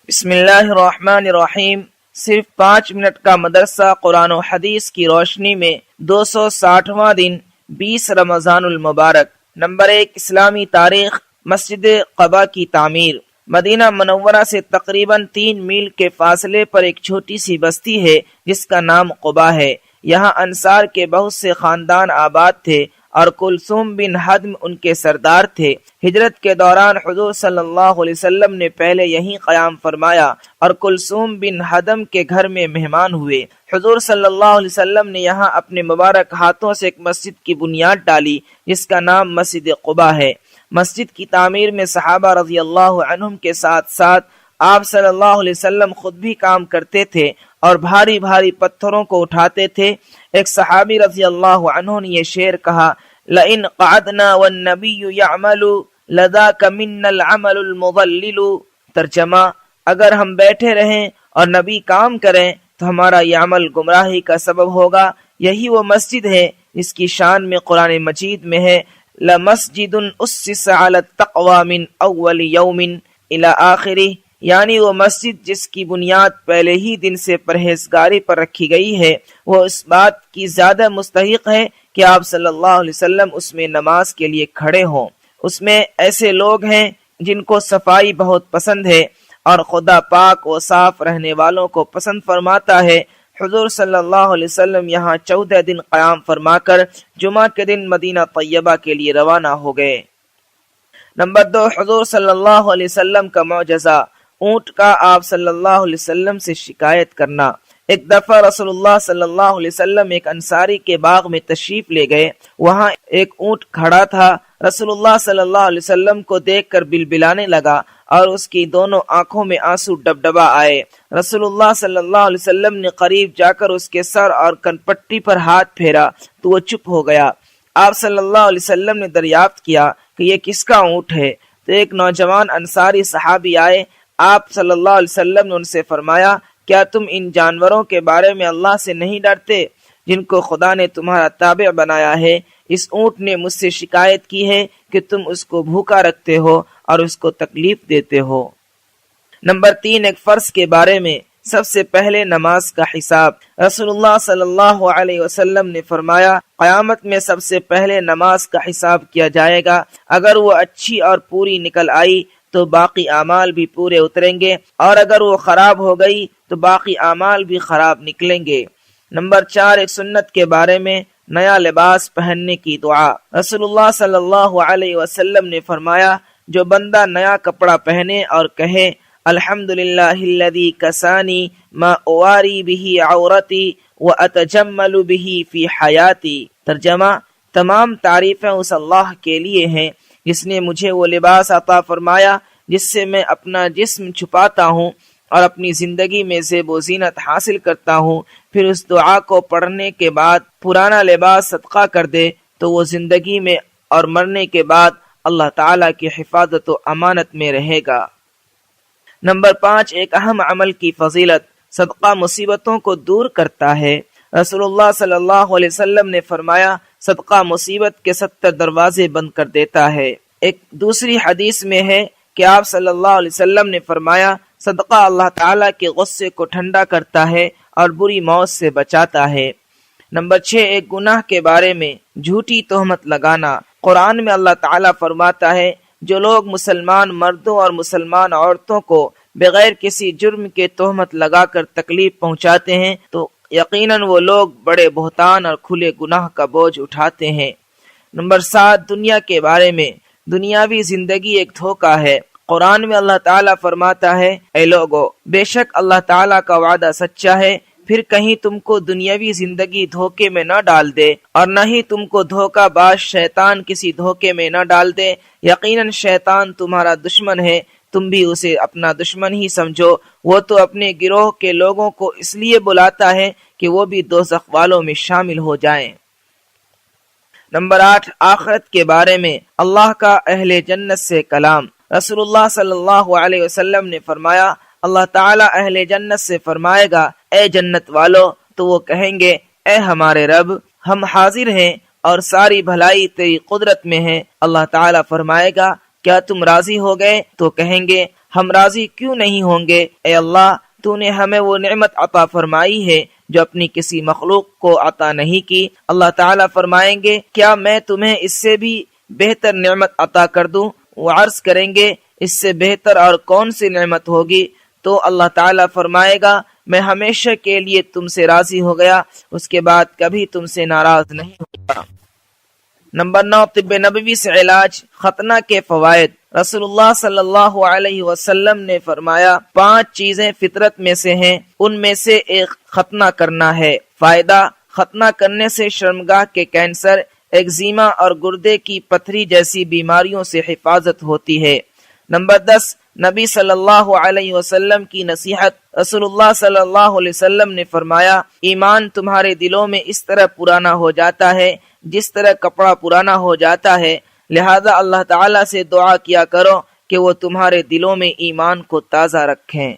بسم اللہ الرحمن الرحیم۔ صرف 5 منٹ کا مدرسہ قرآن و حدیث کی روشنی میں 260واں دن 20 رمضان المبارک۔ نمبر 1، اسلامی تاریخ۔ مسجد قباء کی تعمیر۔ مدینہ منورہ سے تقریباً 3 میل کے فاصلے پر ایک چھوٹی سی بستی ہے جس کا نام قباء ہے۔ یہاں انصار کے بہت سے خاندان آباد تھے اور کلثوم بن حدم ان کے سردار تھے۔ ہجرت کے دوران حضور صلی اللہ علیہ وسلم نے پہلے یہیں قیام فرمایا اور کلثوم بن حدم کے گھر میں مہمان ہوئے۔ حضور صلی اللہ علیہ وسلم نے یہاں اپنے مبارک ہاتھوں سے ایک مسجد کی بنیاد ڈالی جس کا نام مسجد قباء ہے۔ مسجد کی تعمیر میں صحابہ رضی اللہ عنہم کے ساتھ ساتھ آپ صلی اللہ علیہ وسلم خود بھی کام کرتے تھے اور بھاری بھاری پتھروں کو اٹھاتے تھے۔ ایک صحابی رضی اللہ عنہ نے یہ شعر کہا، لئن قعدنا والنبی یعمل لذاک منا العمل المضلل۔ ترجمہ، اگر ہم بیٹھے رہیں اور نبی کام کریں تو ہمارا یہ عمل گمراہی کا سبب ہوگا۔ یہی وہ مسجد ہے جس کی شان میں قرآن مجید میں ہے، لمسجد اسس علی التقوی من اول یوم الی آخرہ، یعنی وہ مسجد جس کی بنیاد پہلے ہی دن سے پرہیزگاری پر رکھی گئی ہے، وہ اس بات کی زیادہ مستحق ہے کہ آپ صلی اللہ علیہ وسلم اس میں نماز کے لیے کھڑے ہوں۔ اس میں ایسے لوگ ہیں جن کو صفائی بہت پسند ہے اور خدا پاک و صاف رہنے والوں کو پسند فرماتا ہے۔ حضور صلی اللہ علیہ وسلم یہاں 14 دن قیام فرما کر جمعہ کے دن مدینہ طیبہ کے لیے روانہ ہو گئے۔ نمبر 2، حضور صلی اللہ علیہ وسلم کا معجزہ، اونٹ کا آپ صلی اللہ علیہ وسلم سے شکایت کرنا۔ ایک دفعہ رسول اللہ صلی اللہ علیہ وسلم ایک انصاری کے باغ میں تشریف لے گئے۔ وہاں ایک اونٹ کھڑا تھا۔ رسول اللہ صلی اللہ علیہ وسلم کو دیکھ کر بلبلانے لگا اور اس کی دونوں آنکھوں میں آنسو ڈبڈبا آئے۔ رسول اللہ صلی اللہ علیہ وسلم نے قریب جا کر اس کے سر اور کنپٹی پر ہاتھ پھیرا تو وہ چپ ہو گیا۔ آپ صلی اللہ علیہ وسلم نے دریافت کیا کہ یہ کس کا اونٹ ہے؟ تو ایک نوجوان انصاری صحابی آئے۔ آپ صلی اللہ علیہ وسلم نے ان سے فرمایا، کیا تم ان جانوروں کے بارے میں اللہ سے نہیں ڈرتے جن کو خدا نے تمہارا تابع بنایا ہے؟ اس اونٹ نے مجھ سے شکایت کی ہے کہ تم اس کو بھوکا رکھتے ہو اور اس کو تکلیف دیتے ہو۔ نمبر 3، ایک فرض کے بارے میں، سب سے پہلے نماز کا حساب۔ رسول اللہ صلی اللہ علیہ وسلم نے فرمایا، قیامت میں سب سے پہلے نماز کا حساب کیا جائے گا۔ اگر وہ اچھی اور پوری نکل آئی تو باقی اعمال بھی پورے اتریں گے، اور اگر وہ خراب ہو گئی تو باقی اعمال بھی خراب نکلیں گے۔ نمبر 4، ایک سنت کے بارے میں، نیا لباس پہننے کی دعا۔ رسول اللہ صلی اللہ علیہ وسلم نے فرمایا، جو بندہ نیا کپڑا پہنے اور کہے الحمدللہ الذی کسانی ما اواری بہ عورتی واتجمل بہ فی حیاتی۔ ترجمہ، تمام تعریفیں اس اللہ کے لیے ہیں جس نے مجھے وہ لباس عطا فرمایا جس سے میں اپنا جسم چھپاتا ہوں اور اپنی زندگی میں زیب و زینت حاصل کرتا ہوں۔ پھر اس دعا کو پڑھنے کے بعد پرانا لباس صدقہ کر دے تو وہ زندگی میں اور مرنے کے بعد اللہ تعالیٰ کی حفاظت و امانت میں رہے گا۔ نمبر 5، ایک اہم عمل کی فضیلت، صدقہ مصیبتوں کو دور کرتا ہے۔ رسول اللہ صلی اللہ علیہ وسلم نے فرمایا، صدقہ مصیبت کے 70 دروازے بند کر دیتا ہے۔ ایک دوسری حدیث میں ہے کہ آپ صلی اللہ علیہ وسلم نے فرمایا، صدقہ اللہ تعالیٰ کے غصے کو ٹھنڈا کرتا ہے اور بری موت سے بچاتا ہے۔ نمبر 6، ایک گناہ کے بارے میں، جھوٹی تہمت لگانا۔ قرآن میں اللہ تعالیٰ فرماتا ہے، جو لوگ مسلمان مردوں اور مسلمان عورتوں کو بغیر کسی جرم کے تہمت لگا کر تکلیف پہنچاتے ہیں تو یقیناً وہ لوگ بڑے بہتان اور کھلے گناہ کا بوجھ اٹھاتے ہیں۔ نمبر 7، دنیا کے بارے میں، دنیاوی زندگی ایک دھوکہ ہے۔ قرآن میں اللہ تعالیٰ فرماتا ہے، اے لوگو، بے شک اللہ تعالیٰ کا وعدہ سچا ہے، پھر کہیں تم کو دنیاوی زندگی دھوکے میں نہ ڈال دے اور نہ ہی تم کو دھوکہ باز شیطان کسی دھوکے میں نہ ڈال دے۔ یقیناً شیطان تمہارا دشمن ہے، تم بھی اسے اپنا دشمن ہی سمجھو۔ وہ تو اپنے گروہ کے لوگوں کو اس لیے بلاتا ہے کہ وہ بھی دوزخ والوں میں شامل ہو جائیں۔ نمبر 8، آخرت کے بارے میں، اللہ کا اہل جنت سے کلام۔ رسول اللہ صلی اللہ علیہ وسلم نے فرمایا، اللہ تعالیٰ اہل جنت سے فرمائے گا، اے جنت والو، تو وہ کہیں گے، اے ہمارے رب، ہم حاضر ہیں اور ساری بھلائی تیری قدرت میں ہے۔ اللہ تعالیٰ فرمائے گا، کیا تم راضی ہو گئے؟ تو کہیں گے، ہم راضی کیوں نہیں ہوں گے؟ اے اللہ، تو نے ہمیں وہ نعمت عطا فرمائی ہے جو اپنی کسی مخلوق کو عطا نہیں کی۔ اللہ تعالیٰ فرمائیں گے کیا میں تمہیں اس سے بھی بہتر نعمت عطا کر دوں؟ وہ عرض کریں گے اس سے بہتر اور کون سی نعمت ہوگی؟ تو اللہ تعالیٰ فرمائے گا میں ہمیشہ کے لیے تم سے راضی ہو گیا، اس کے بعد کبھی تم سے ناراض نہیں ہوگا۔ نمبر 9، طب نبوی سے علاج، ختنہ کے فوائد۔ رسول اللہ صلی اللہ علیہ وسلم نے فرمایا 5 چیزیں فطرت میں سے ہیں، ان میں سے ایک ختنہ کرنا ہے۔ فائدہ، ختنہ کرنے سے شرمگاہ کے کینسر، ایگزیما اور گردے کی پتھری جیسی بیماریوں سے حفاظت ہوتی ہے۔ نمبر 10، نبی صلی اللہ علیہ وسلم کی نصیحت۔ رسول اللہ صلی اللہ علیہ وسلم نے فرمایا ایمان تمہارے دلوں میں اس طرح پرانا ہو جاتا ہے جس طرح کپڑا پرانا ہو جاتا ہے، لہذا اللہ تعالیٰ سے دعا کیا کرو کہ وہ تمہارے دلوں میں ایمان کو تازہ رکھیں۔